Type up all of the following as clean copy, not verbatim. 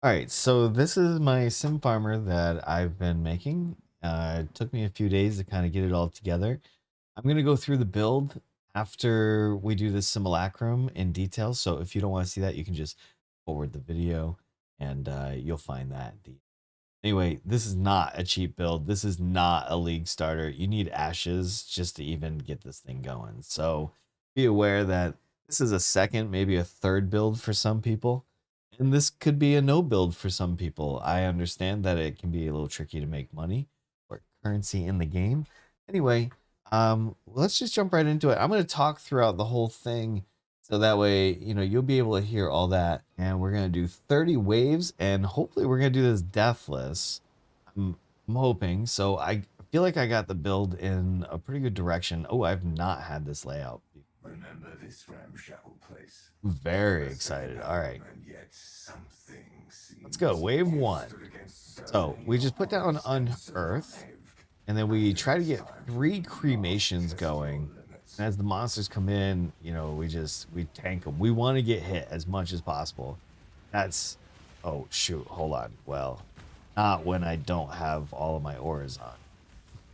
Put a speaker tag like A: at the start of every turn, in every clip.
A: All right, so this is my sim farmer that I've been making. It took me a few days to kind of get it all together. I'm going to go through the build after we do the simulacrum in detail. So if you don't want to see that, you can just forward the video and you'll find that. Anyway, this is not a cheap build. This is not a league starter. You need ashes just to even get this thing going. So be aware that this is a second, maybe a third build for some people. And this could be a no build for some people. I understand that it can be a little tricky to make money or currency in the game. Anyway, let's just jump right into it. I'm going to talk throughout the whole thing so that way, you'll be able to hear all that. And we're going to do 30 waves and hopefully we're going to do this deathless. I'm, I'm hoping. So I feel like I got the build in a pretty good direction. Oh, I've not had this layout before.
B: Remember this ramshackle place.
A: Very excited. All right. Let's go. Wave one. So we just put down Unearth, and then we try to get 3 cremations going. And as the monsters come in, we tank them. We want to get hit as much as possible. That's oh shoot, hold on. Well, not when I don't have all of my auras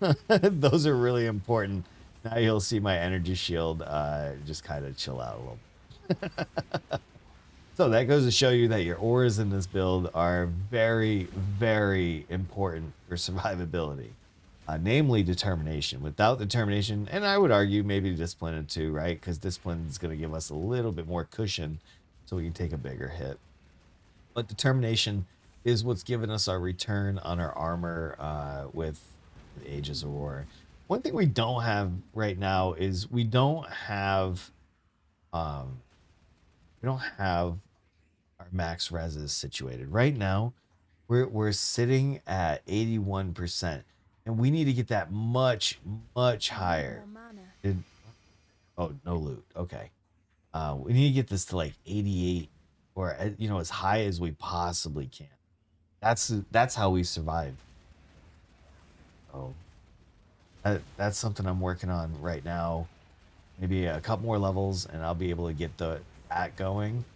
A: on. Those are really important. Now you'll see my energy shield just kind of chill out a little. So that goes to show you that your auras in this build are very, very important for survivability. Namely determination. Without determination, and I would argue maybe discipline too, right? Because discipline is going to give us a little bit more cushion so we can take a bigger hit. But determination is what's given us our return on our armor with Aegis Aurora. One thing we don't have right now is um, we don't have our max reses situated. Right now, we're sitting at 81%, and we need to get that much, much higher. Did, oh, no loot. Okay. We need to get this to like 88 or as high as we possibly can. That's how we survive. Oh, that's something I'm working on right now. Maybe a couple more levels, and I'll be able to get that going.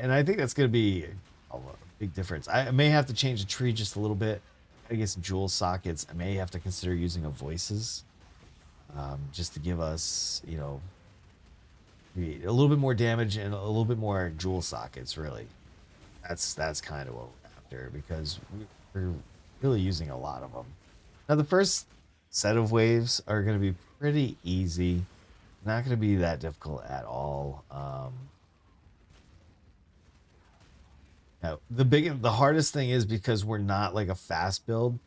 A: And I think that's going to be a big difference. I may have to change the tree just a little bit. I get some jewel sockets. I may have to consider using a voices, just to give us, a little bit more damage and a little bit more jewel sockets. Really, that's kind of what we're after because we're really using a lot of them. Now the first set of waves are going to be pretty easy. Not going to be that difficult at all. Now, the hardest thing is because we're not like a fast build,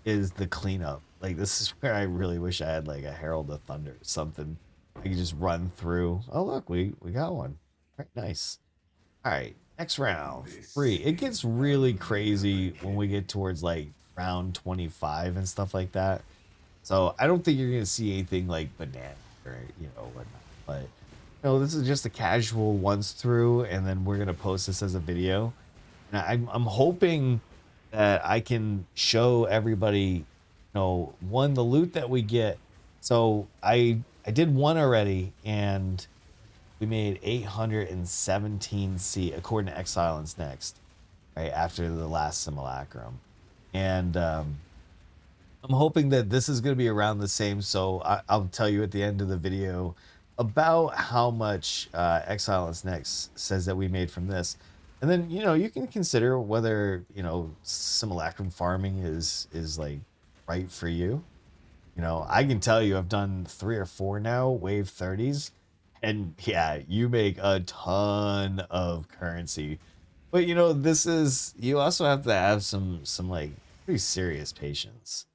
A: is the cleanup. Like this is where I really wish I had like a Herald of Thunder or something. I could just run through. Oh look, we got one. All right, nice. All right, next round, 3. It gets really crazy when we get towards like round 25 and stuff like that. So I don't think you're gonna see anything like banana or whatnot. But this is just a casual once through, and then we're gonna post this as a video. And I'm hoping that I can show everybody, one, the loot that we get. So I did one already, and we made 817C according to Exile and Next, right after the last simulacrum, and I'm hoping that this is going to be around the same. So I'll tell you at the end of the video about how much Exile and Next says that we made from this. And then, you can consider whether, simulacrum farming is like right for you. I can tell you I've done 3 or 4 now, wave 30s. And yeah, you make a ton of currency. But you also have to have some like pretty serious patience.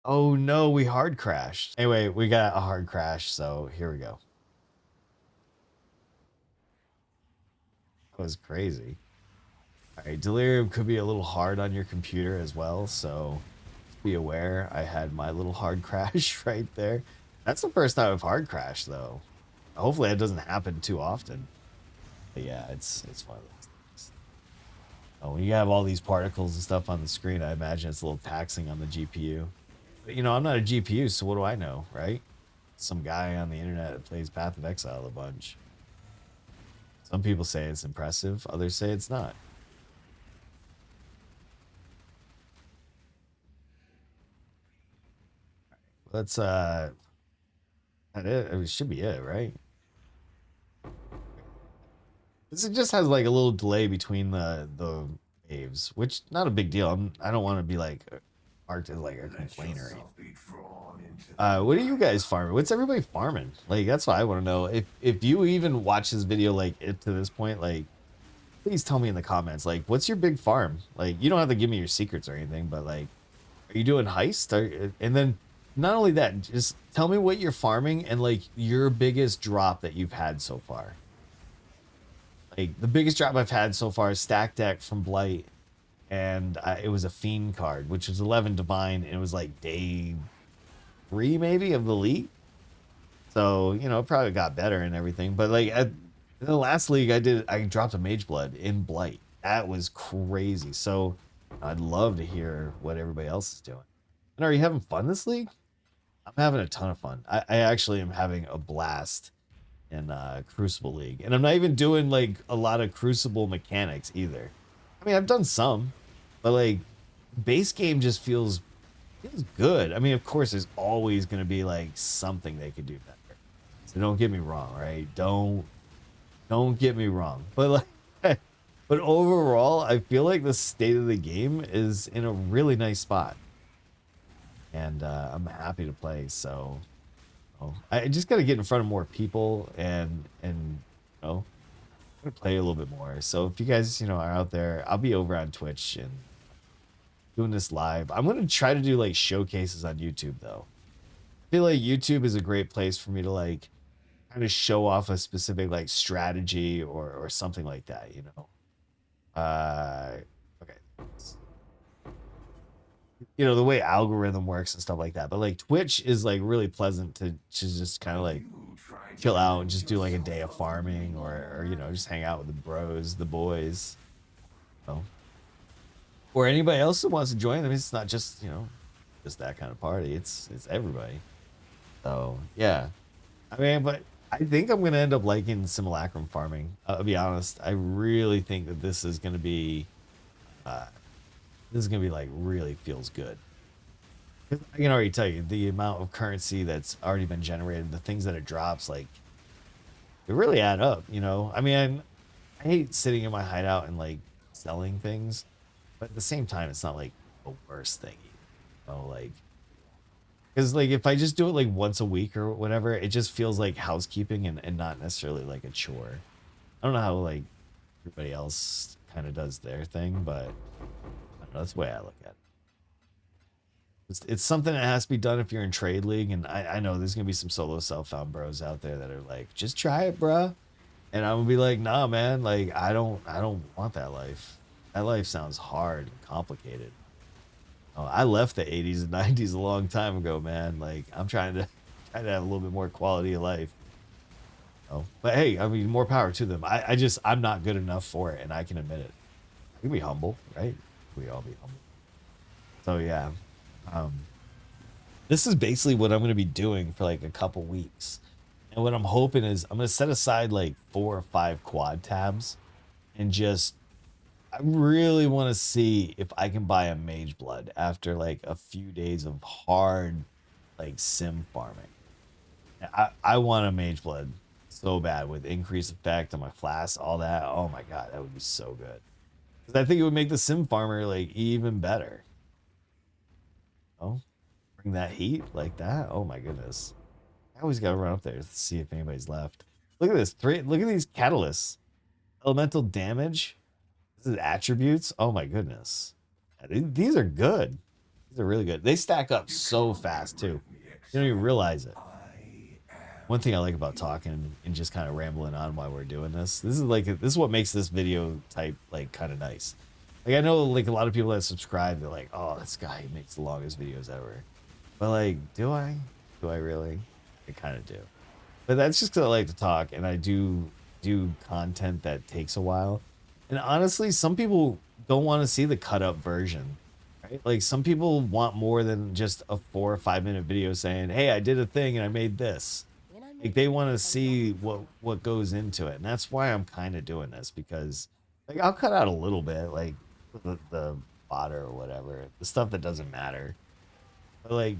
A: Oh no, we hard crashed. Anyway, we got a hard crash, so here we go. That was crazy. All right, delirium could be a little hard on your computer as well, so be aware. I had my little hard crash right there. That's the first time I've hard crashed though. Hopefully that doesn't happen too often. But yeah, it's one of those things. Oh, when you have all these particles and stuff on the screen, I imagine it's a little taxing on the GPU. But I'm not a GPU, so what do I know, right? Some guy on the internet that plays Path of Exile a bunch. Some people say it's impressive, others say it's not. Let's that it should be it, right? This just has like a little delay between the waves, which not a big deal. I don't want to be like marked as like a complainer. What are you guys farming? What's everybody farming? Like that's what I want to know. If you even watch this video like it to this point, like please tell me in the comments, like what's your big farm? Like you don't have to give me your secrets or anything, but like are you doing heist? And then not only that, just tell me what you're farming and like your biggest drop that you've had so far. Like the biggest drop I've had so far is Stack Deck from Blight, and it was a Fiend card, which was 11 Divine, and it was like day 3 maybe of the league. So you know, it probably got better and everything. But like in the last league I dropped a Mage Blood in Blight. That was crazy. So I'd love to hear what everybody else is doing. And are you having fun this league? I'm having a ton of fun. I actually am having a blast in Crucible League. And I'm not even doing like a lot of Crucible mechanics either. I mean, I've done some, but like base game just feels good. I mean, of course, there's always going to be like something they could do better. So don't get me wrong, right? Don't get me wrong. But like, but overall, I feel like the state of the game is in a really nice spot. And I'm happy to play. So I just got to get in front of more people and you know, play a little bit more. So if you guys, you know, are out there, I'll be over on Twitch and doing this live. I'm going to try to do like showcases on YouTube though. I feel like YouTube is a great place for me to like kind of show off a specific like strategy or something like that, you know. Okay. You know, the way algorithm works and stuff like that. But like Twitch is like really pleasant to just kind of like chill out and just do like a day of farming or you know, just hang out with the bros, the boys. You know? Or anybody else who wants to join. I mean, it's not just, you know, just that kind of party. It's everybody. So yeah. I mean, but I think I'm gonna end up liking Simulacrum farming. I'll be honest. I really think that this is gonna be like really feels good. I can already tell you the amount of currency that's already been generated, the things that it drops, like they really add up, you know. I mean, I hate sitting in my hideout and like selling things, but at the same time, it's not like the worst thing, you know, like because like if I just do it like once a week or whatever, it just feels like housekeeping and not necessarily like a chore. I don't know how like everybody else kind of does their thing, but I don't know, that's the way I look at it. It's something that has to be done if you're in trade league, and I know there's gonna be some solo self-found bros out there that are like, just try it, bruh. And I'm gonna be like, nah, man, like I don't want that life. That life sounds hard and complicated. Oh, I left the 80s and 90s a long time ago, man. Like I'm trying to have a little bit more quality of life. Oh, but hey, I mean, more power to them. I'm not good enough for it, and I can admit it. We can be humble, right? We all be humble. So yeah. This is basically what I'm going to be doing for like a couple weeks. And what I'm hoping is I'm going to set aside like 4 or 5 quad tabs and just, I really want to see if I can buy a Mage Blood after like a few days of hard like sim farming. I want a Mage Blood so bad with increased effect on my flasks, all that. Oh my God, that would be so good. Because I think it would make the sim farmer like even better. Oh, bring that heat like that. Oh my goodness. I always gotta run up there to see if anybody's left. Look at this. Look at these catalysts. Elemental damage. This is attributes. Oh my goodness. These are good. These are really good. They stack up so fast too. You don't even realize it. One thing I like about talking and just kind of rambling on while we're doing this. This is what makes this video type like kind of nice. Like I know like a lot of people that subscribe, they're like, oh, this guy makes the longest videos ever. But like, do I? Do I really? I kind of do. But that's just because I like to talk and I do content that takes a while. And honestly, some people don't want to see the cut up version. Right? Like some people want more than just a 4 or 5 minute video saying, hey, I did a thing and I made this. Like they want to see what goes into it. And that's why I'm kind of doing this, because like I'll cut out a little bit, like the fodder or whatever, the stuff that doesn't matter. But like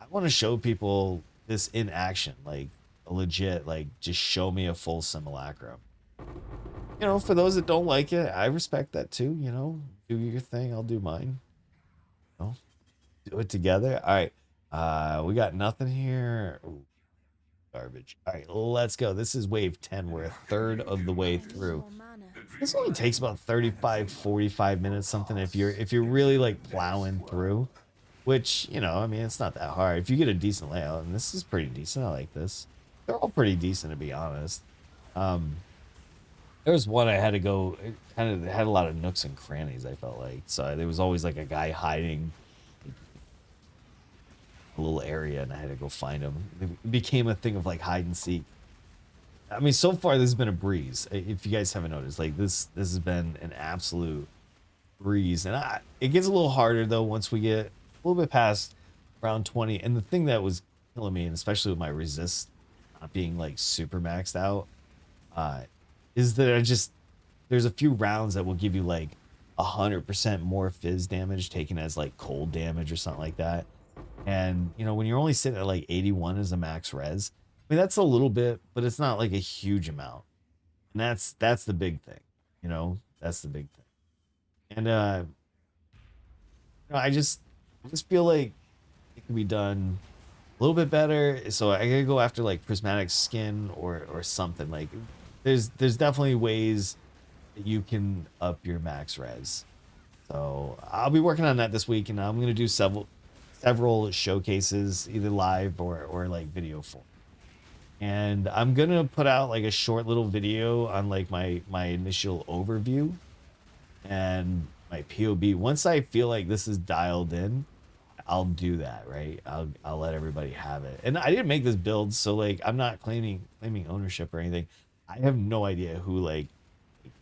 A: I want to show people this in action, like a legit, like just show me a full simulacrum. You know, for those that don't like it, I respect that too. You know, do your thing, I'll do mine. You know, do it together. All right, we got nothing here. Ooh, garbage. All right, let's go. This is wave 10. We're a third of the way through. This only takes about 35, 45 minutes, something if you're really like plowing through, which, you know, I mean, it's not that hard. If you get a decent layout, and this is pretty decent. I like this. They're all pretty decent, to be honest. Um, there was one I had to go, it kind of had a lot of nooks and crannies, I felt like. So there was always like a guy hiding a little area, and I had to go find him. It became a thing of like hide and seek. I mean, so far this has been a breeze. If you guys haven't noticed, like this has been an absolute breeze, and it gets a little harder though once we get a little bit past round 20. And the thing that was killing me, and especially with my resist not being like super maxed out, uh, is that there's a few rounds that will give you like 100% more fizz damage taken as like cold damage or something like that. And you know, when you're only sitting at like 81 as a max res, I mean that's a little bit, but it's not like a huge amount. And that's the big thing, you know, that's the big thing. And you know, I just feel like it could be done a little bit better. So I gotta go after like prismatic skin or something. Like there's definitely ways that you can up your max res. So I'll be working on that this week, and I'm gonna do several showcases, either live or like video form. And I'm gonna put out like a short little video on like my initial overview and my POB. Once I feel like this is dialed in, I'll do that, right? I'll let everybody have it. And I didn't make this build, so like I'm not claiming ownership or anything. I have no idea who like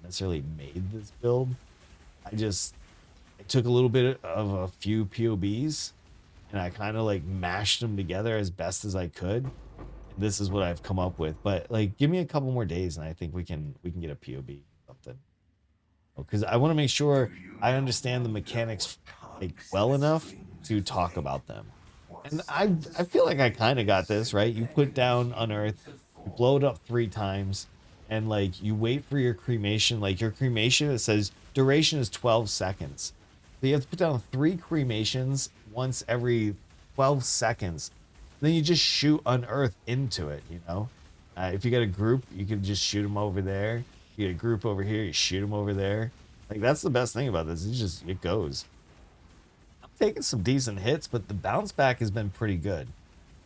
A: necessarily made this build. I took a little bit of a few POBs and I kind of like mashed them together as best as I could. And this is what I've come up with. But like give me a couple more days and I think we can get a POB something. Because I want to make sure I understand the mechanics like well enough to talk about them. And I feel like I kind of got this, right? You put down Unearth, you blow it up 3 times, and like you wait for your cremation. Like your cremation, it says duration is 12 seconds. So you have to put down 3 cremations once every 12 seconds. Then you just shoot Unearth into it, you know? If you got a group, you can just shoot them over there. You get a group over here, you shoot them over there. Like that's the best thing about this. It goes. I'm taking some decent hits, but the bounce back has been pretty good.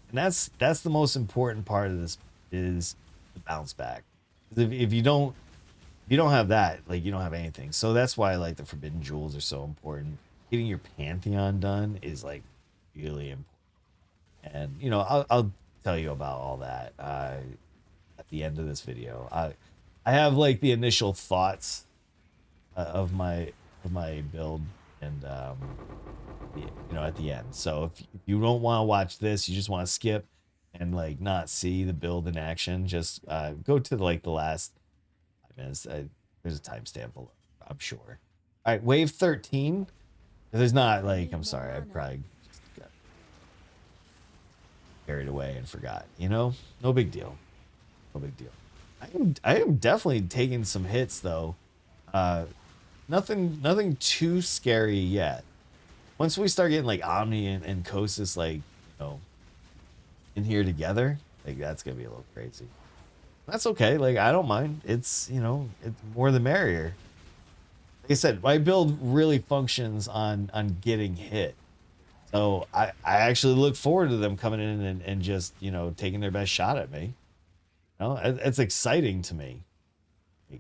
A: And that's the most important part of this is the bounce back. If you don't have that, like you don't have anything. So that's why like the forbidden jewels are so important. Getting your Pantheon done is like really important. And you know, I'll tell you about all that at the end of this video. I have like the initial thoughts of my build, and you know, at the end. So if you don't want to watch this, you just want to skip and like not see the build in action, just go to like the last 5 minutes. There's a timestamp below, I'm sure. All right, wave 13. There's not like, I'm sorry, I probably just got carried away and forgot. You know, no big deal. No big deal. I am definitely taking some hits though. Nothing too scary yet. Once we start getting like Omni and Kosis like, you know, in here together, like that's gonna be a little crazy. That's okay. Like I don't mind. It's, you know, it's more the merrier. Like I said, my build really functions on getting hit. So I actually look forward to them coming in and just, you know, taking their best shot at me. You know, it's exciting to me.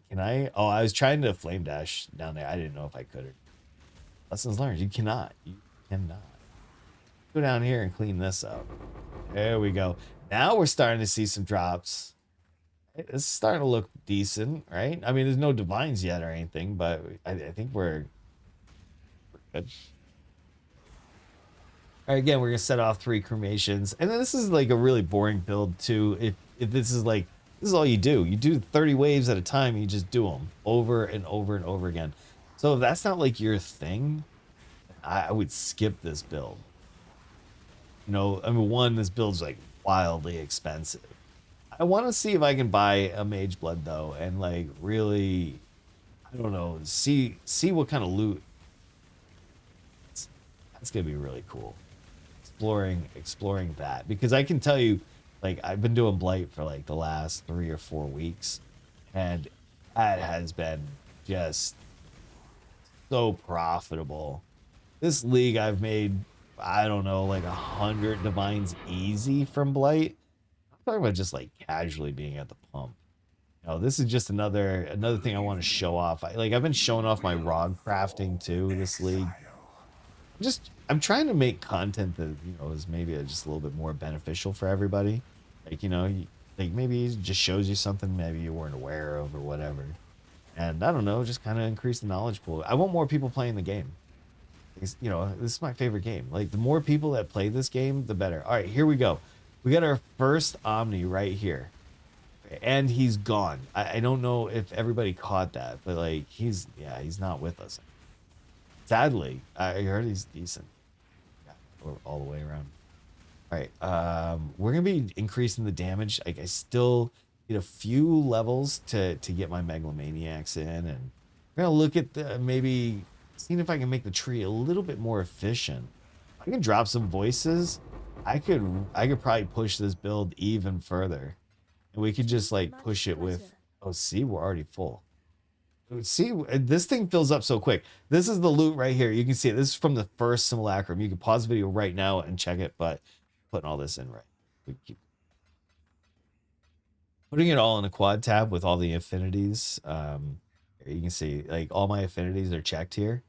A: Can I? Oh, I was trying to flame dash down there. I didn't know if I could. Lessons learned. You cannot. You cannot. Go down here and clean this up. There we go. Now we're starting to see some drops. It's starting to look decent, right? I mean, there's no divines yet or anything, but I think we're good. All right, again, we're gonna set off 3 cremations, and then this is like a really boring build too. If this is like this is all you do. You do 30 waves at a time. You just do them over and over and over again. So if that's not like your thing, I would skip this build. You know, I mean, one, this build's like wildly expensive. I want to see if I can buy a mage blood though, and like really, I don't know, see what kind of loot. That's gonna be really cool. Exploring that, because I can tell you, like, I've been doing Blight for like the last 3 or 4 weeks, and that has been just so profitable. This league I've made, I don't know, like 100 divines easy from Blight. I'm talking about just like casually being at the pump. You know, this is just another thing I want to show off. I've been showing off my rod crafting too this league. I'm trying to make content that, you know, is maybe just a little bit more beneficial for everybody. Like, you know, like maybe it just shows you something maybe you weren't aware of or whatever. And I don't know, just kind of increase the knowledge pool. I want more people playing the game. You know, this is my favorite game. Like, the more people that play this game, the better. All right, here we go. We got our first Omni right here. And he's gone. I don't know if everybody caught that, but like, he's not with us. Sadly, I heard he's decent. Yeah, all the way around. All right, we're gonna be increasing the damage. Like, I still need a few levels to get my megalomaniacs in, and we're gonna look at maybe seeing if I can make the tree a little bit more efficient. I can drop some voices. I could probably push this build even further, and we could just like push it with. Oh, see, we're already full. See, this thing fills up so quick. This is the loot right here. You can see it. This is from the first simulacrum. You can pause the video right now and check it, but putting all this in right. We keep putting it all in a quad tab with all the affinities. You can see like all my affinities are checked here.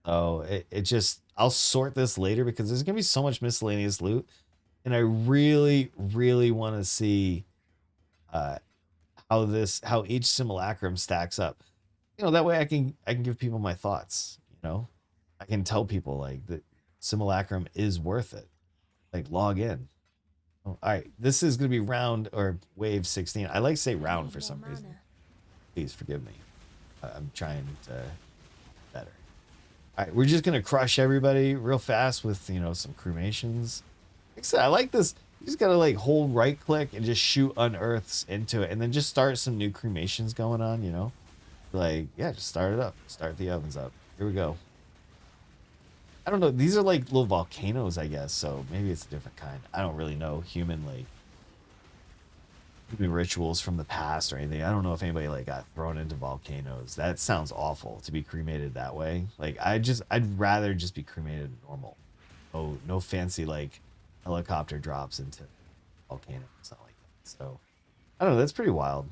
A: So it just, I'll sort this later because there's gonna be so much miscellaneous loot, and I really, really want to see how each simulacrum stacks up. You know, that way I can give people my thoughts. You know, I can tell people like that simulacrum is worth it. Like, log in. Oh, all right, this is gonna be round or wave 16. I like to say round for some reason. Please forgive me. I'm trying to better. All right, we're just gonna crush everybody real fast with, you know, some cremations. Like I said, I like this. You just gotta like hold right click and just shoot unearths into it, and then just start some new cremations going on. You know. Like, yeah, just start it up. Start the ovens up. Here we go. I don't know. These are like little volcanoes, I guess. So maybe it's a different kind. I don't really know. Human, like, maybe rituals from the past or anything. I don't know if anybody like got thrown into volcanoes. That sounds awful to be cremated that way. Like, I'd rather just be cremated normal. Oh, no fancy like helicopter drops into volcanoes. Not like that. So I don't know. That's pretty wild.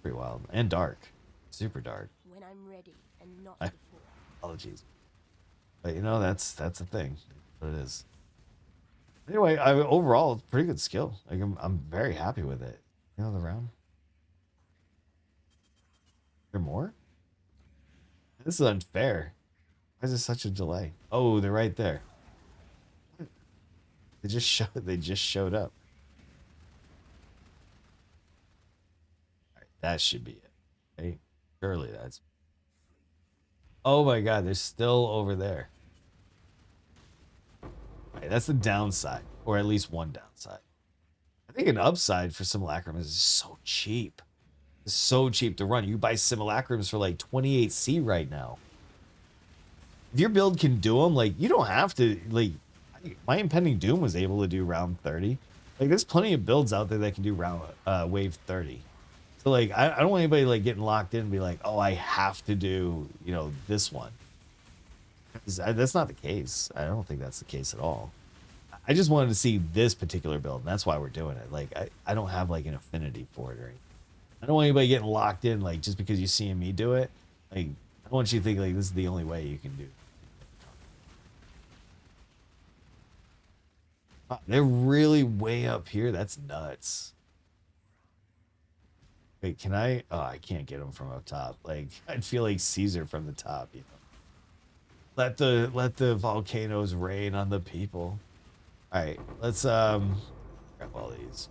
A: Pretty wild and dark. Super dark.
C: When I'm ready and not
A: before. Apologies. But you know, that's the thing. What it is. Anyway, overall it's pretty good skill. Like, I'm very happy with it. You know, the round. There more? This is unfair. Why is there such a delay? Oh, they're right there. They just showed up. All right, that should be it. Okay. Surely that's. Oh my god, they're still over there. Right, that's the downside, or at least one downside. I think an upside for simulacrum is so cheap. It's so cheap to run. You buy simulacrums for like 28C right now. If your build can do them, like, you don't have to, like, my impending doom was able to do round 30. Like, there's plenty of builds out there that can do round wave 30. So like, I don't want anybody like getting locked in and be like, oh, I have to do, you know, this one. That's not the case. I don't think that's the case at all. I just wanted to see this particular build, and that's why we're doing it. Like, I don't have like an affinity for it or anything. I don't want anybody getting locked in, like, just because you see me do it. Like, I want you to think like this is the only way you can do. Oh, they're really way up here. That's nuts. Wait, can I? Oh, I can't get them from up top. Like, I'd feel like Caesar from the top, you know. Let the volcanoes rain on the people. All right, let's grab all these.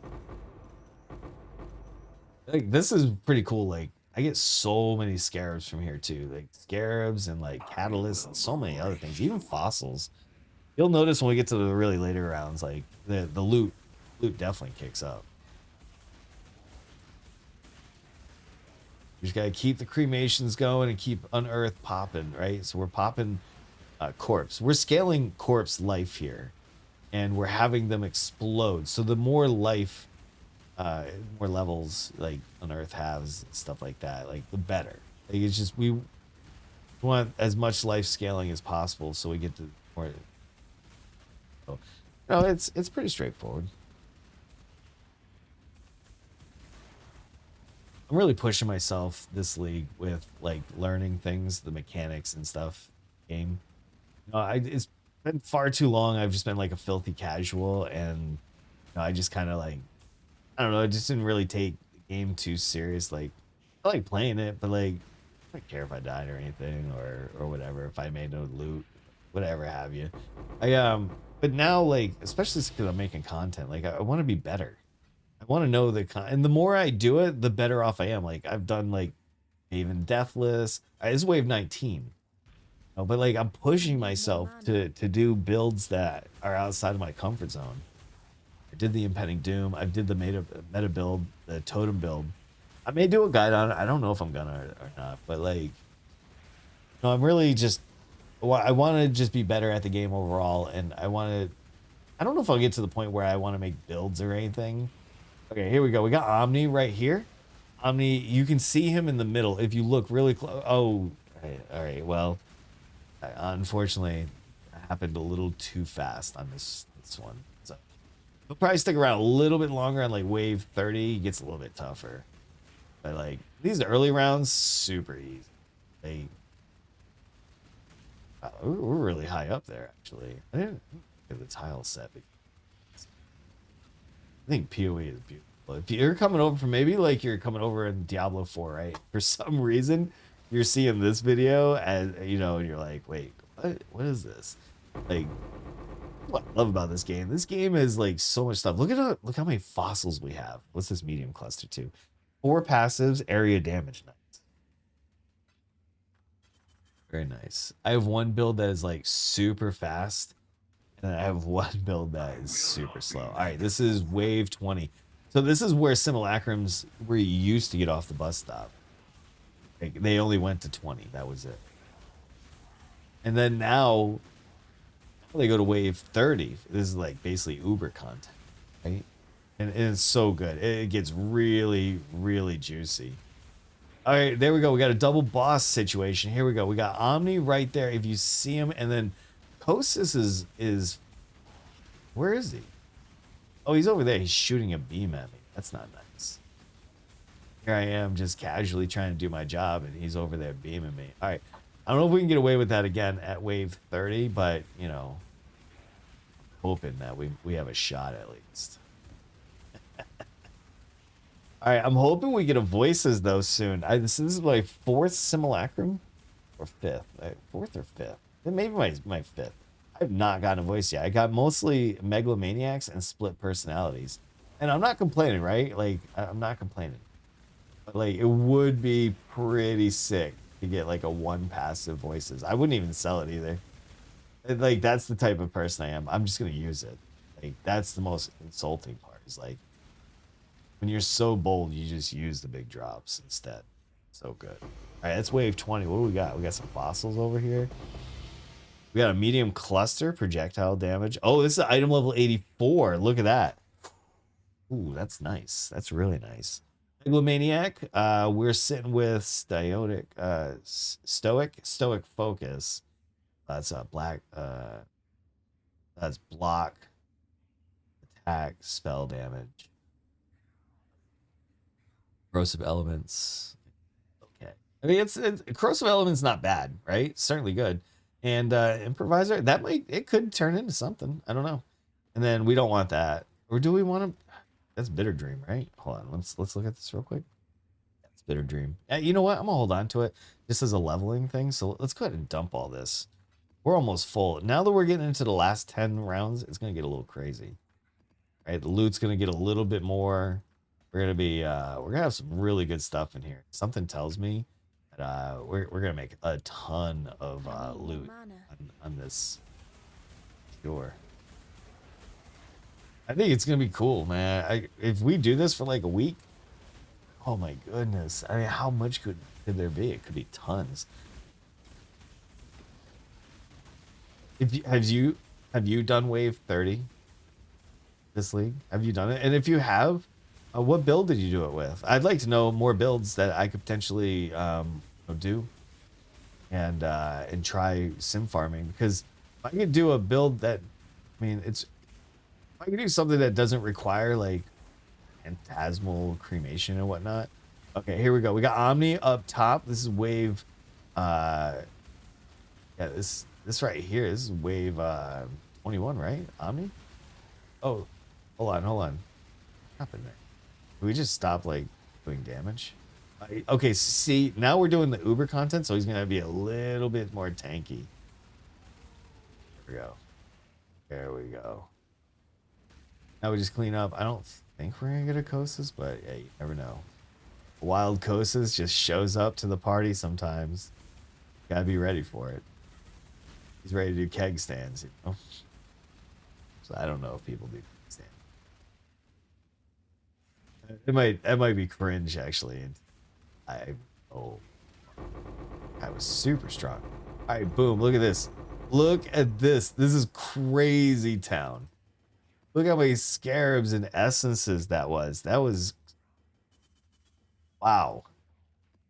A: Like, this is pretty cool. Like, I get so many scarabs from here too. Like, scarabs and like catalysts and so many other things, even fossils. You'll notice when we get to the really later rounds, like the loot definitely kicks up. You just gotta keep the cremations going and keep Unearth popping, right? So we're popping corpse. We're scaling corpse life here, and we're having them explode. So the more life, more levels like Unearth has, stuff like that, like the better. Like it's just we want as much life scaling as possible, so we get to more. So, no, it's pretty straightforward. I'm really pushing myself this league with like learning things, the mechanics and stuff. Game. It's been far too long. I've just been like a filthy casual, and I just kind of like I don't know. I just didn't really take the game too serious. Like I like playing it, but like I don't care if I died or anything or whatever. If I made no loot, whatever have you. But now like especially because I'm making content, like I want to be better. I want to know and the more I do it, the better off I am. Like I've done like even Deathless. This is wave 19. But like I'm pushing myself to do builds that are outside of my comfort zone. I did the Impending Doom. I did the meta build, the Totem build. I may do a guide on it. I don't know if I'm gonna or not, but like, no, I'm really just. I want to just be better at the game overall, and I want to. I don't know if I'll get to the point where I want to make builds or anything. Okay, here we go. We got Omni right here. Omni, you can see him in the middle if you look really close. Oh, all right. Well, unfortunately, it happened a little too fast on this one. So he'll probably stick around a little bit longer on like wave 30. He gets a little bit tougher. But like these early rounds, super easy. They we're really high up there actually. I didn't look at the tile set. I think PoE is beautiful. If you're coming over from maybe like you're coming over in Diablo 4, right? For some reason, you're seeing this video and and you're like, wait, what is this? Like what I love about this game. This game is like so much stuff. Look how many fossils we have. What's this medium cluster too? 4 passives, area damage. Nice. Very nice. I have one build that is like super fast, and I have one build that is super slow. All right, this is wave 20. So this is where simulacrums were used to get off the bus stop. Like, they only went to 20. That was it. And then now they go to wave 30. This is like basically Uber content, right? And it's so good. It gets really, really juicy. All right, there we go. We got a double boss situation. Here we go. We got Omni right there. If you see him, and then Kosis is where is he? Oh, he's over there. He's shooting a beam at me. That's not nice. Here I am just casually trying to do my job, and he's over there beaming me. All right. I don't know if we can get away with that again at wave 30, but, hoping that we have a shot at least. All right, I'm hoping we get a voices, though, soon. This is my 4th simulacrum or 5th. 4th or 5th. Maybe my 5th. I've not gotten a voice yet. I got mostly megalomaniacs and split personalities. And I'm not complaining, right? Like, I'm not complaining. But, like, it would be pretty sick to get, like, a 1 passive voices. I wouldn't even sell it either. Like, that's the type of person I am. I'm just going to use it. Like, that's the most insulting part. Is, like, when you're so bold, you just use the big drops instead. So good. All right, that's wave 20. What do we got? We got some fossils over here. We got a medium cluster, projectile damage. Oh, this is item level 84. Look at that. Ooh, that's nice. That's really nice. Megalomaniac. We're sitting with stoic focus. That's a black. That's block, attack, spell damage. Corrosive elements. Okay. I mean, it's corrosive elements not bad, right? Certainly good. And improviser, it could turn into something. I don't know. And then we don't want that. Or do we want to? That's Bitter Dream, right? Hold on. Let's look at this real quick. That's Bitter Dream. You know what? I'm gonna hold on to it just as a leveling thing. So let's go ahead and dump all this. We're almost full. Now that we're getting into the last 10 rounds, it's gonna get a little crazy. Right? The loot's gonna get a little bit more. We're gonna have some really good stuff in here. Something tells me we're gonna make a ton of loot on this. Sure. I think it's gonna be cool, man. If we do this for like a week, oh my goodness. I mean, how much could there be? It could be tons. If you have you done wave 30 this league? Have you done it? And if you have, what build did you do it with? I'd like to know more builds that I could potentially do and try sim farming, because if I could do a build that, I mean, it's, if I could do something that doesn't require like phantasmal cremation and whatnot. Okay, here we go. We got Omni up top. This is wave yeah, this right here, this is wave 21, right? Omni? Oh, hold on. What happened there? Can we just stop like doing damage? Okay, see, now we're doing the Uber content, so he's gonna be a little bit more tanky. There we go. There we go. Now we just clean up. I don't think we're gonna get a Kosas, but yeah, you never know. Wild Kosas just shows up to the party sometimes. Gotta be ready for it. He's ready to do keg stands, you know? So I don't know if people do keg stands. It might be cringe actually. I was super strong. All right, boom, look at this. Look at this. This is crazy town. Look how many scarabs and essences that was. That was, wow.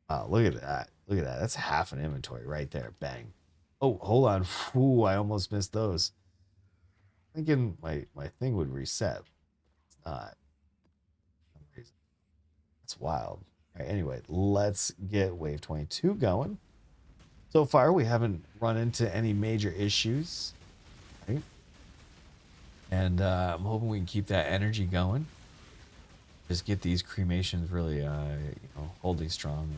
A: Wow, look at that. Look at that. That's half an inventory right there. Bang. Oh, hold on. Ooh, I almost missed those. Thinking my thing would reset. It's not. It's wild. All right, anyway, let's get wave 22 going. So far, we haven't run into any major issues. Right? And I'm hoping we can keep that energy going. Just get these cremations really, holding strong.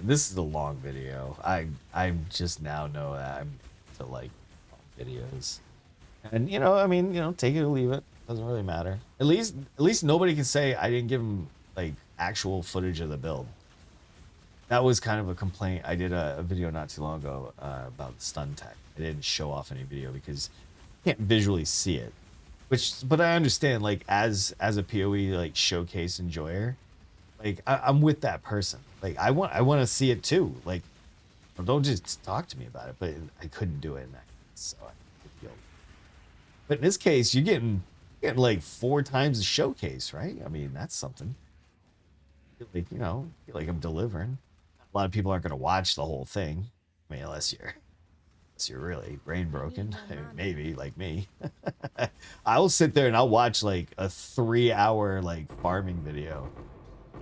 A: This is a long video. I just now know that I'm to like long videos, and take it or leave it. Doesn't really matter. At least nobody can say I didn't give him like actual footage of the build. That was kind of a complaint. I did a video not too long ago about the stun tech. I didn't show off any video because you can't visually see it. But I understand, like as a PoE like showcase enjoyer, like I'm with that person. Like I want to see it too. Like, don't just talk to me about it. But I couldn't do it in that case, so I feel. But in this case, you're getting like 4 times the showcase, right? I mean, that's something. Like, feel like I'm delivering. A lot of people aren't going to watch the whole thing. I mean, unless you're really brain broken. I mean, maybe like me. I'll sit there and I'll watch like a 3-hour like farming video.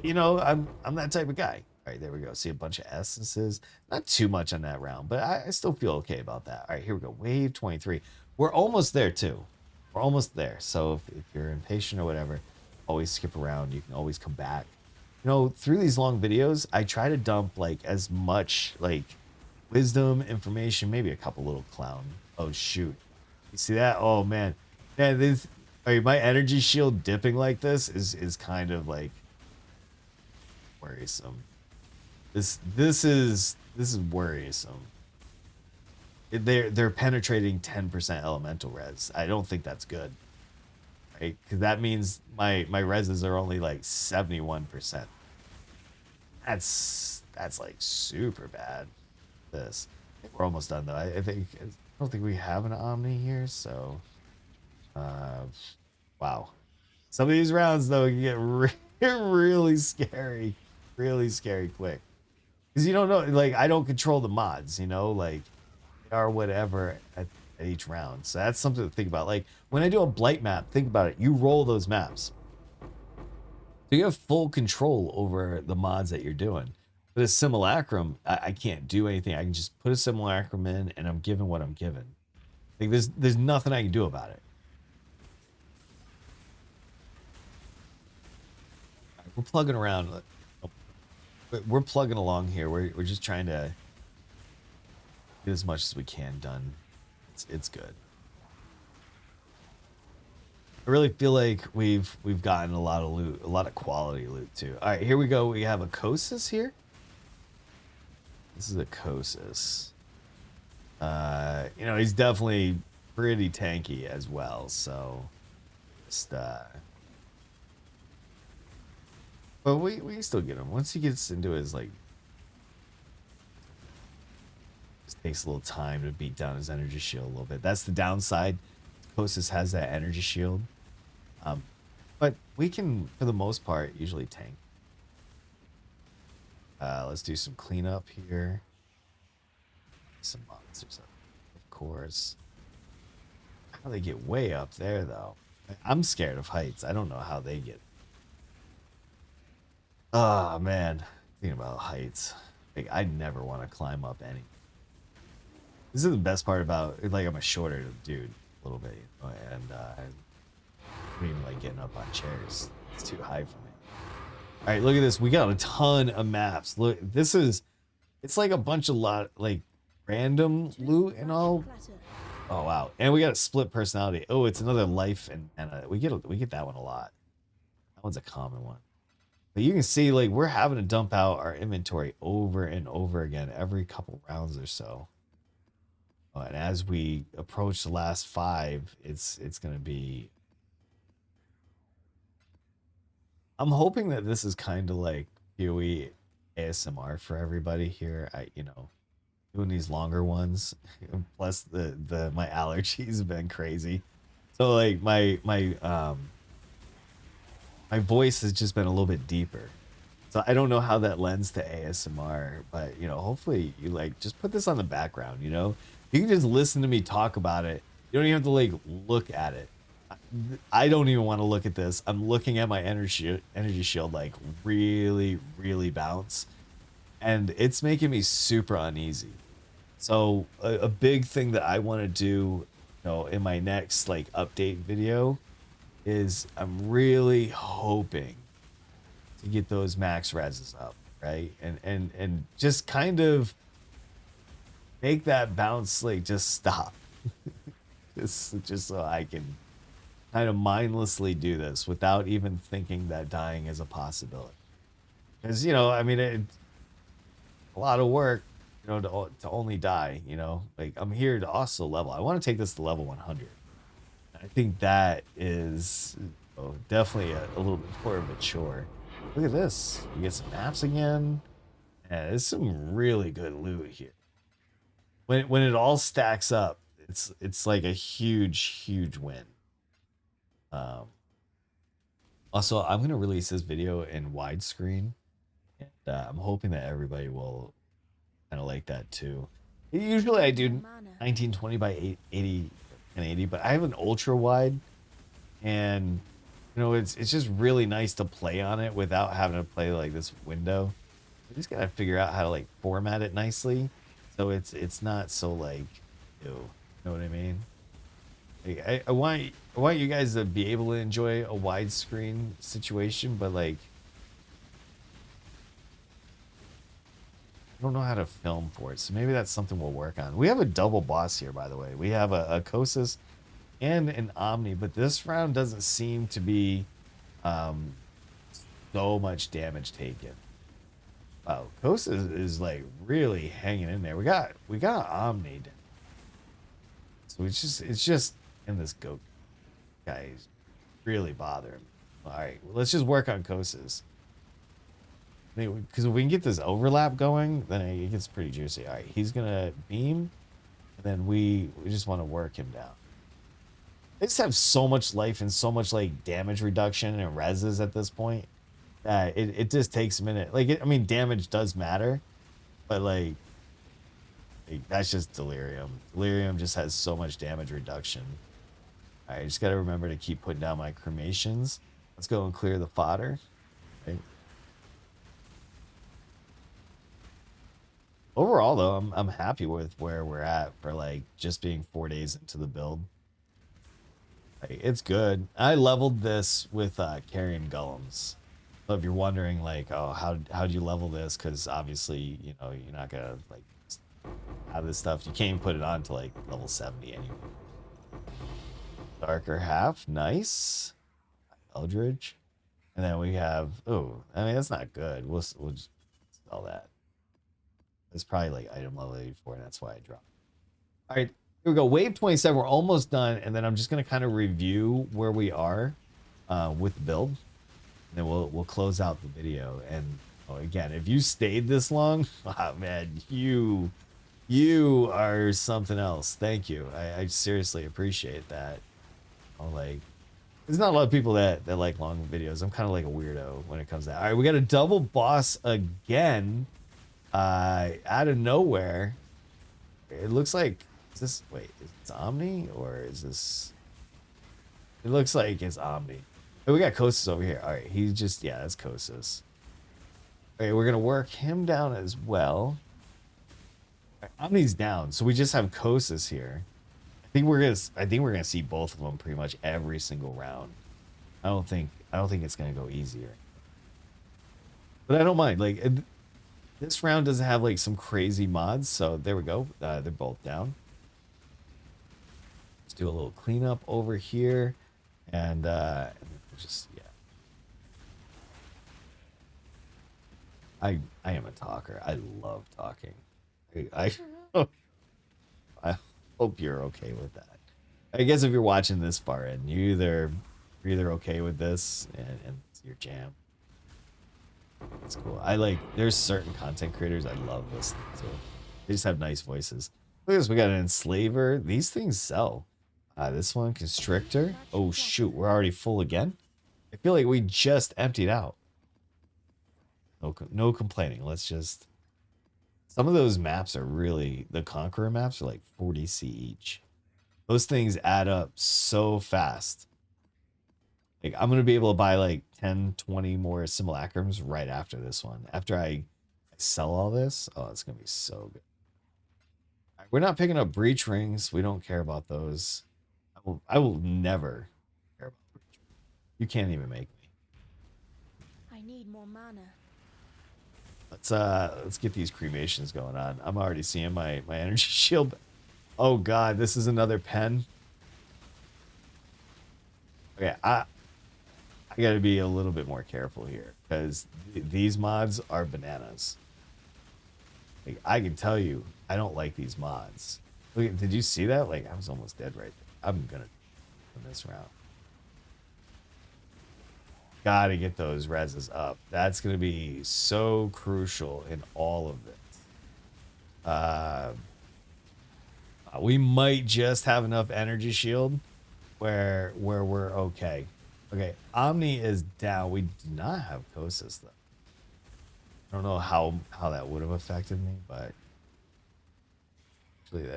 A: I'm that type of guy. All right, there we go. See a bunch of essences. Not too much on that round, but I still feel okay about that. All right, here we go. Wave 23. We're almost there too. We're almost there. So if you're impatient or whatever, always skip around. You can always come back. Through these long videos, I try to dump like as much like wisdom, information, maybe a couple little clown. Oh shoot. You see that? Oh man. Man, my energy shield dipping like this is kind of like worrisome. This is worrisome. They're penetrating 10% elemental res. I don't think that's good. Right? Because that means my reses are only like 71%. That's like super bad. I think we're almost done though. I don't think we have an Omni here, so wow. Some of these rounds though can get really scary quick, because you don't know, like I don't control the mods, like they are whatever at each round. So that's something to think about. Like when I do a blight map, think about it. You roll those maps, so you have full control over the mods that you're doing. But a simulacrum, I can't do anything. I can just put a simulacrum in, and I'm given what I'm given. Like there's nothing I can do about it. We're plugging around. We're plugging along here. We're just trying to get as much as we can done. It's good. I really feel like we've gotten a lot of loot, a lot of quality loot too. All right, here we go. We have a Kosas here. This is a Kosas. You know, he's definitely pretty tanky as well. So just but we still get him once he gets into his like. Just takes a little time to beat down his energy shield a little bit. That's the downside. Kosis has that energy shield, but we can, for the most part, usually tank. Let's do some cleanup here. Some monsters, of course. How they get way up there, though? I'm scared of heights. I don't know how they get. Oh man, thinking about heights. Like I never want to climb up any. This is the best part about like I'm a shorter dude, a little bit, you know, and I don't even like getting up on chairs. It's too high for me. All right, look at this. We got a ton of maps. Look, this is. It's like a bunch of like random loot and all. Oh wow, and we got a split personality. Oh, it's another life and we get that one a lot. That one's a common one. But you can see like we're having to dump out our inventory over and over again every couple rounds or so. And as we approach the last 5, it's gonna be. I'm hoping that this is kind of like PoE ASMR for everybody here. Doing these longer ones. Plus the my allergies have been crazy. So like my voice has just been a little bit deeper. So I don't know how that lends to ASMR, but you know, hopefully you like just put this on the background, you know? You can just listen to me talk about it. You don't even have to like look at it. I don't even want to look at this. I'm looking at my energy shield like really, really bounce. And it's making me super uneasy. So a big thing that I want to do, you know, in my next like update video is I'm really hoping to get those max reses up, right? And just kind of make that bounce like just stop. just so I can kind of mindlessly do this without even thinking that dying is a possibility. Because, you know, I mean, it's a lot of work, you know, to only die, you know? Like, I'm here to also level. I want to take this to level 100. I think that is definitely a little bit more of a chore. Look at this. You get some maps again. Yeah, there's some really good loot here. When it all stacks up, it's like a huge win. Um, Also, I'm gonna release this video in widescreen, and I'm hoping that everybody will kind of like that too. Usually I do 1920 by 80 and 80, but I have an ultra wide, and you know it's just really nice to play on it without having to play like this window. I just gotta figure out how to like format it nicely, so it's not so like, you know what I mean? Like, I want you guys to be able to enjoy a widescreen situation, but like I don't know how to film for it, so maybe that's something we'll work on. We have a double boss here, by the way. We have a Kosis and an Omni, but this round doesn't seem to be so much damage taken. Wow, Kosis is like really hanging in there. We got Omni, so it's just in this goat guy is really bothering me. All right, well, let's just work on Kosis. Because if we can get this overlap going, then it gets pretty juicy. All right, he's gonna beam, and then we just want to work him down. They just have so much life and so much like damage reduction and reses at this point that it just takes a minute. Like, I mean, damage does matter, but like that's just delirium. Delirium just has so much damage reduction. All right, I just gotta remember to keep putting down my cremations. Let's go and clear the fodder. Right. Overall, though, I'm happy with where we're at for like just being 4 days into the build. Like, it's good. I leveled this with carrion golems. So if you're wondering, like, oh, how'd you level this? Because obviously, you know, you're not gonna like have this stuff. You can't even put it on to like level 70 anyway. Darker half, nice. Eldridge, and then we have. Oh, I mean that's not good. We'll just sell that. It's probably like item level 84, and that's why I dropped. All right, here we go. Wave 27. We're almost done, and then I'm just gonna kind of review where we are with the build, and then we'll close out the video. And oh, again, if you stayed this long, oh, man, you are something else. Thank you. I seriously appreciate that. Oh, like, there's not a lot of people that like long videos. I'm kind of like a weirdo when it comes to that. All right, we got a double boss again, out of nowhere. It looks like, is this, wait, is it Omni or is this, it looks like it's Omni. Hey, we got Kosis over here. All right, he's just, yeah, that's Kosis. Okay, we're gonna work him down as well. All right, Omni's down, so we just have Kosis here. I think we're gonna see both of them pretty much every single round. I don't think it's gonna go easier, but I don't mind. Like, this round doesn't have like some crazy mods, so there we go. They're both down. Let's do a little cleanup over here, and just, yeah. I am a talker. I love talking. I hope you're okay with that. I guess if you're watching this far in, you're either okay with this and it's your jam. It's cool. There's certain content creators I love listening to. They just have nice voices. Look at this. We got an enslaver. These things sell. This one, constrictor. Oh shoot, we're already full again. I feel like we just emptied out. No complaining. Let's just. Some of those maps are really, the Conqueror maps are like 40C each. Those things add up so fast. Like, I'm going to be able to buy like 10, 20 more Simulacrums right after this one. After I sell all this, oh, it's going to be so good. Right, we're not picking up breach rings. We don't care about those. I will never care about breach rings. You can't even make me.
C: I need more mana.
A: Let's get these cremations going on. I'm already seeing my energy shield. Oh god, this is another pen. Okay, I gotta be a little bit more careful here because these mods are bananas. Like, I can tell you, I don't like these mods. Look, did you see that? Like, I was almost dead right there. I'm gonna win this round. Gotta get those reses up. That's gonna be so crucial in all of this. We might just have enough energy shield where we're okay. Okay, Omni is down. We do not have Kosis though. I don't know how that would have affected me, but actually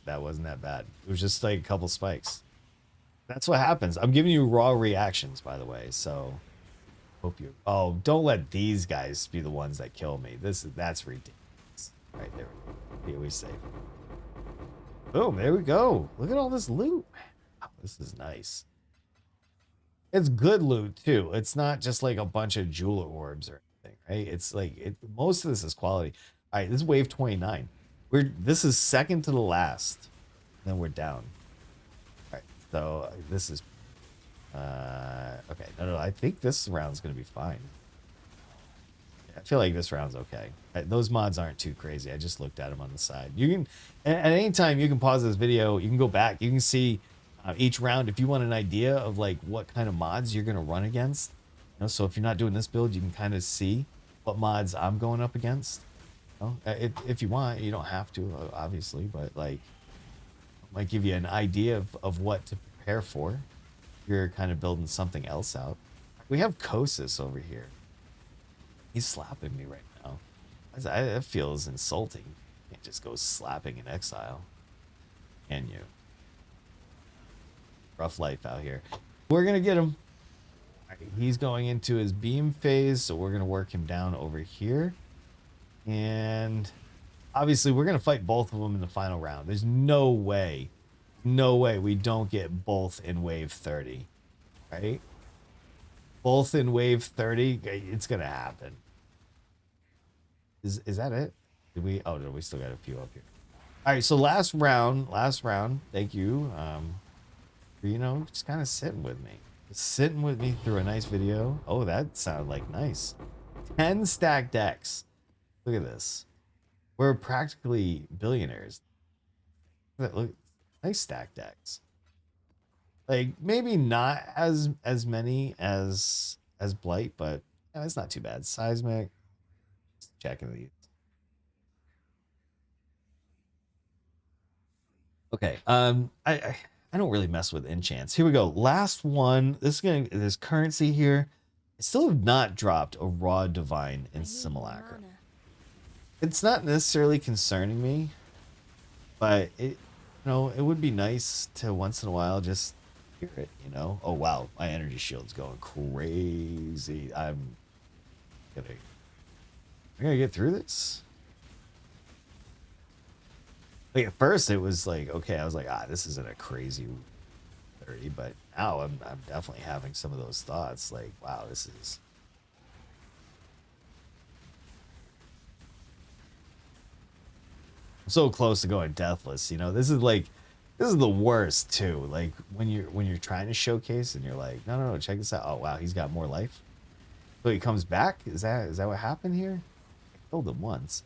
A: that wasn't that bad. It was just like a couple spikes. That's what happens. I'm giving you raw reactions, by the way, so hope you. Oh, don't let these guys be the ones that kill me. That's ridiculous. Right there. Here we save. Boom, there we go. Look at all this loot. Wow, this is nice. It's good loot too. It's not just like a bunch of jeweler orbs or anything, right? It's like most of this is quality. All right, this is wave 29. This is second to the last. Then we're down. All right, so this is okay. No, I think this round's gonna be fine. I feel like this round's okay. Those mods aren't too crazy. I just looked at them on the side. You can, at any time, you can pause this video. You can go back. You can see each round if you want an idea of like what kind of mods you're gonna run against. You know, so if you're not doing this build, you can kind of see what mods I'm going up against. You know, if you want, you don't have to, obviously, but like, it might give you an idea of what to prepare for. You're kind of building something else out. We have Kosis over here. He's slapping me right now. That feels insulting. You can't just go slapping an Exile. Can you? Rough life out here. We're going to get him. Right, he's going into his beam phase, so we're going to work him down over here. And obviously, we're going to fight both of them in the final round. There's no way we don't get both in wave 30. Right? Both in wave 30, it's gonna happen. Is that it? Did we? Oh no, we still got a few up here. All right, so last round. Thank you. For, just kind of sitting with me through a nice video. Oh, that sounded like nice. 10 stack decks. Look at this. We're practically billionaires. Look, nice stack decks. Like maybe not as many as Blight, but yeah, it's not too bad. Seismic. Just checking these. Okay. I don't really mess with enchants. Here we go. Last one. This currency here. I still have not dropped a raw divine
C: I
A: in
C: need more
A: Simulacrum.
C: mana.
A: It's not necessarily concerning me, but it would be nice to once in a while just hear it, Oh wow, my energy shield's going crazy. I'm gonna get through this. Like at first it was like, okay, I was like, this isn't a crazy 30, but now I'm definitely having some of those thoughts like, wow, this is so close to going deathless. This is the worst too. Like when you're trying to showcase and you're like, no, check this out. Oh wow, he's got more life. So he comes back. Is that what happened here? I killed him once.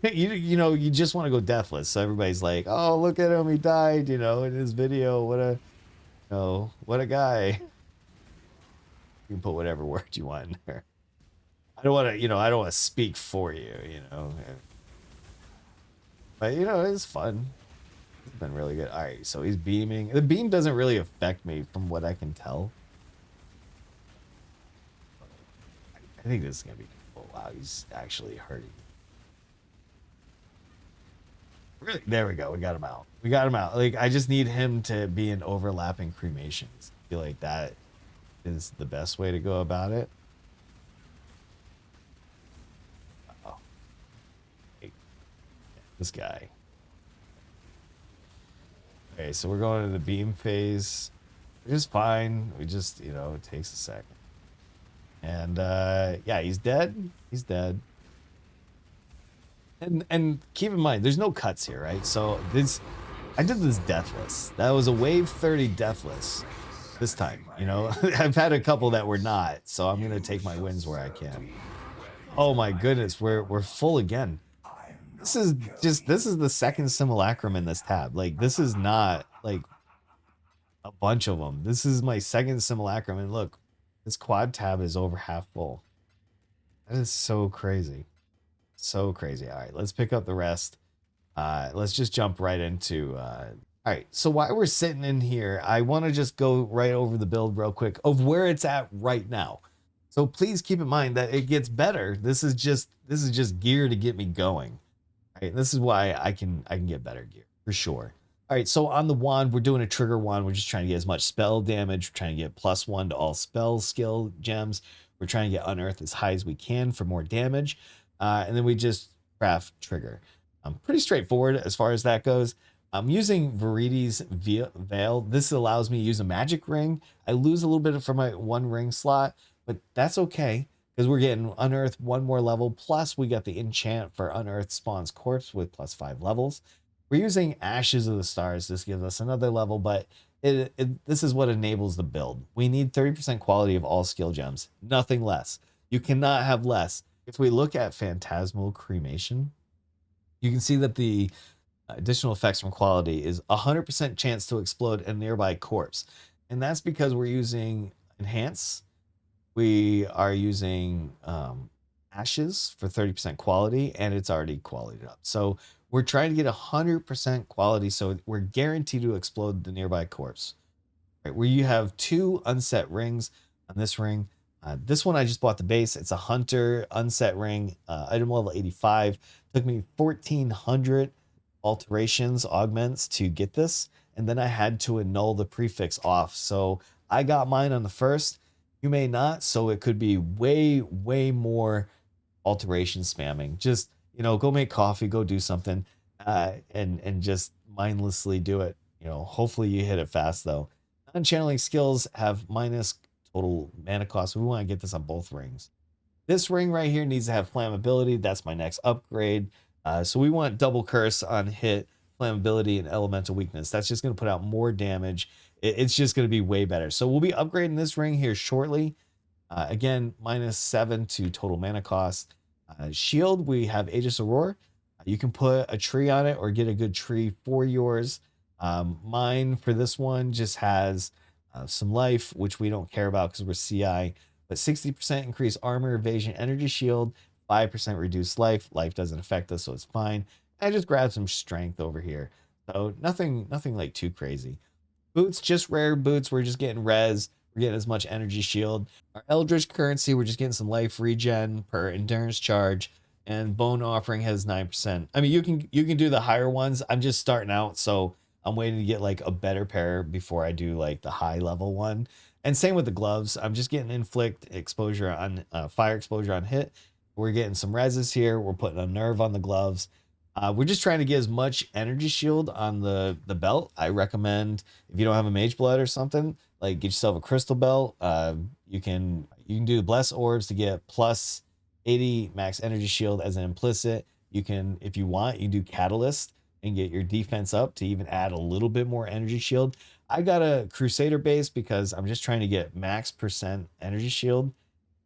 A: You just want to go deathless. So everybody's like, oh, look at him, he died, in his video. What a guy. You can put whatever word you want in there. I don't want to speak for you, But it's fun. It's been really good. All right, so he's beaming. The beam doesn't really affect me from what I can tell. I think this is gonna be cool. Wow, he's actually hurting. Really? There we go. We got him out. Like I just need him to be in overlapping cremations. I feel like that is the best way to go about it. Oh, hey, this guy. Okay, so we're going to the beam phase, which is fine. We just, it takes a second. And yeah, he's dead. He's dead. And keep in mind, there's no cuts here, right? So I did this deathless. That was a wave 30 deathless this time. I've had a couple that were not, so I'm gonna take my wins where I can. Oh my goodness, we're full again. This is the second simulacrum in this tab. Like this is not like a bunch of them. This is my second simulacrum, and look, this quad tab is over half full. That is so crazy. So crazy. All right, let's pick up the rest. Let's just jump right into all right, so while we're sitting in here, I want to just go right over the build real quick of where it's at right now. So please keep in mind that it gets better. This is just gear to get me going. All right, this is why I can get better gear for sure. All right, so on the wand, we're doing a trigger wand. We're just trying to get as much spell damage. We're trying to get +1 to all spell skill gems. We're trying to get Unearth as high as we can for more damage. And then we just craft trigger. Pretty straightforward as far as that goes. I'm using Viridi's Veil. This allows me to use a magic ring. I lose a little bit from my 1 ring slot, but that's okay because we're getting Unearth 1 more level. Plus, we got the enchant for Unearth Spawns Corpse with +5 levels. We're using Ashes of the Stars. This gives us another level, but this is what enables the build. We need 30% quality of all skill gems, nothing less. You cannot have less. If we look at Phantasmal Cremation, you can see that the additional effects from quality is 100% chance to explode a nearby corpse. And that's because we're using Enhance. We are using Ashes for 30% quality, and it's already qualityed up. So we're trying to get 100% quality, so we're guaranteed to explode the nearby corpse. Right, where you have 2 unset rings on this ring. This one I just bought the base. It's a Hunter unset ring, item level 85. Took me 1,400 alterations, augments to get this, and then I had to annul the prefix off. So I got mine on the first. You may not, so it could be way, way more alteration spamming. Just go make coffee, go do something, and just mindlessly do it. Hopefully you hit it fast though. Non-channeling skills have minus total mana cost. We want to get this on both rings. This ring right here needs to have flammability. That's my next upgrade. So we want double curse on hit, flammability, and elemental weakness. That's just going to put out more damage. It's just going to be way better. So we'll be upgrading this ring here shortly. Again, -7 to total mana cost. Shield, we have Aegis Aurora. You can put a tree on it or get a good tree for yours. Mine for this one just has some life, which we don't care about because we're CI, but 60% increase armor, evasion, energy shield, 5% reduced life. Life doesn't affect us, so it's fine. I just grabbed some strength over here. So nothing like too crazy. Boots, just rare boots. We're just getting res. We're getting as much energy shield. Our Eldritch currency, we're just getting some life regen per endurance charge. And bone offering has 9%. I mean, you can do the higher ones. I'm just starting out, so I'm waiting to get like a better pair before I do like the high level one. And same with the gloves. I'm just getting inflict exposure on fire exposure on hit. We're getting some reses here. We're putting a nerve on the gloves. We're just trying to get as much energy shield on the belt. I recommend if you don't have a mage blood or something, like get yourself a crystal belt. You can do bless orbs to get plus 80 max energy shield as an implicit. You can, if you want, you can do catalyst and get your defense up to even add a little bit more energy shield. I got a crusader base because I'm just trying to get max percent energy shield.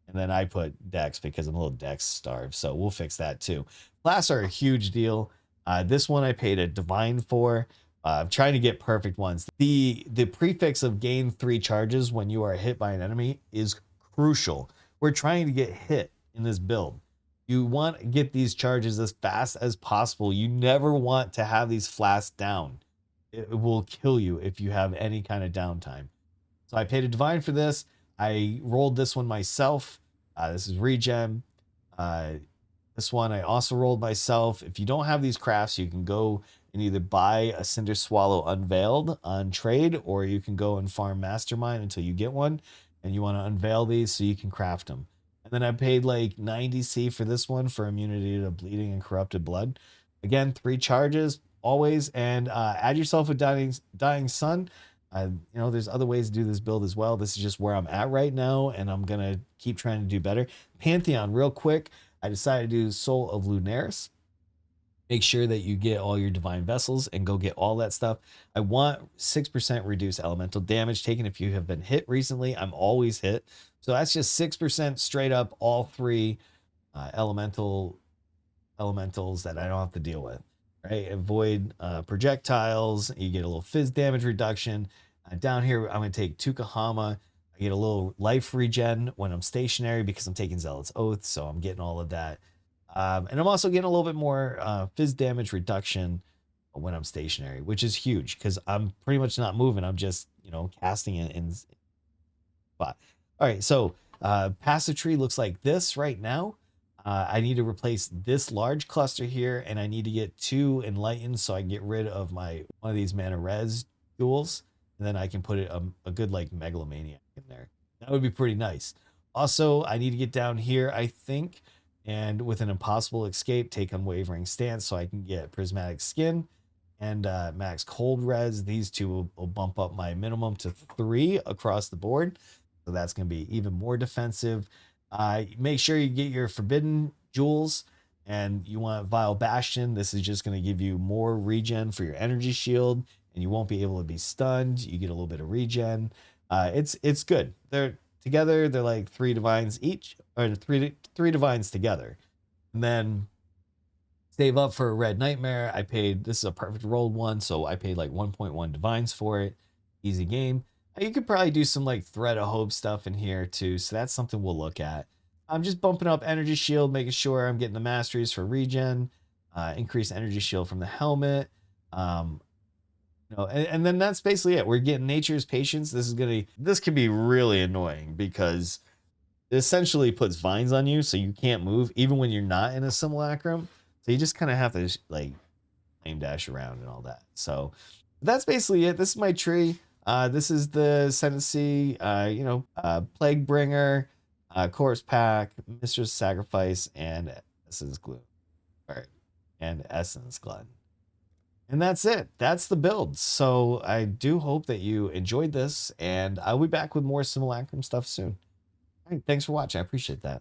A: And then I put dex because I'm a little dex starved. So we'll fix that too. Class are a huge deal. This one I paid a divine for. I'm trying to get perfect ones. The prefix of gain 3 charges when you are hit by an enemy is crucial. We're trying to get hit in this build. You want to get these charges as fast as possible. You never want to have these flasks down. It will kill you if you have any kind of downtime. So I paid a divine for this. I rolled this one myself. This is regen. This one I also rolled myself. If you don't have these crafts, you can go and either buy a Cinder Swallow Unveiled on trade, or you can go and farm Mastermind until you get one. And you want to unveil these so you can craft them. And then I paid like 90C for this one for immunity to bleeding and corrupted blood. Again, 3 charges always, and add yourself a dying sun. There's other ways to do this build as well. This is just where I'm at right now, and I'm gonna keep trying to do better. Pantheon, real quick. I decided to do Soul of Lunaris. Make sure that you get all your divine vessels and go get all that stuff. I want 6% reduced elemental damage taken if you have been hit recently. I'm always hit. So that's just 6% straight up, all 3 elementals that I don't have to deal with. Right? Avoid projectiles. You get a little fizz damage reduction. Down here, I'm going to take Tukohama. I get a little life regen when I'm stationary because I'm taking Zealot's Oath. So I'm getting all of that. And I'm also getting a little bit more fizz damage reduction when I'm stationary, which is huge because I'm pretty much not moving. I'm just, casting it in spot. All right, so passive tree looks like this right now. I need to replace this large cluster here, and I need to get 2 enlightened so I can get rid of one of these mana res jewels, and then I can put it a good like megalomaniac in there. That would be pretty nice. Also, I need to get down here, I think, and with an impossible escape, take unwavering stance so I can get prismatic skin and max cold res. These 2 will bump up my minimum to 3 across the board. So that's going to be even more defensive. Make sure you get your forbidden jewels, and you want Vile Bastion. This is just going to give you more regen for your energy shield, and you won't be able to be stunned. You get a little bit of regen. It's good. They're together. They're like 3 divines each, or three divines together. And then save up for a Red Nightmare. This is a perfect rolled one, so I paid like 1.1 divines for it. Easy game. You could probably do some like Thread of Hope stuff in here too, so that's something we'll look at. I'm just bumping up energy shield, making sure I'm getting the masteries for regen, increase energy shield from the helmet. And then that's basically it. We're getting Nature's Patience. This can be really annoying because it essentially puts vines on you, so you can't move even when you're not in a simulacrum. So you just kind of have to like flame dash around and all that. So that's basically it. This is my tree. This is the Ascendancy, Plague Bringer, Corpse Pack, Mistress Sacrifice, and Essence Gloom. All right, and Essence Glen. And that's it. That's the build. So I do hope that you enjoyed this, and I'll be back with more Simulacrum stuff soon. All right, thanks for watching. I appreciate that.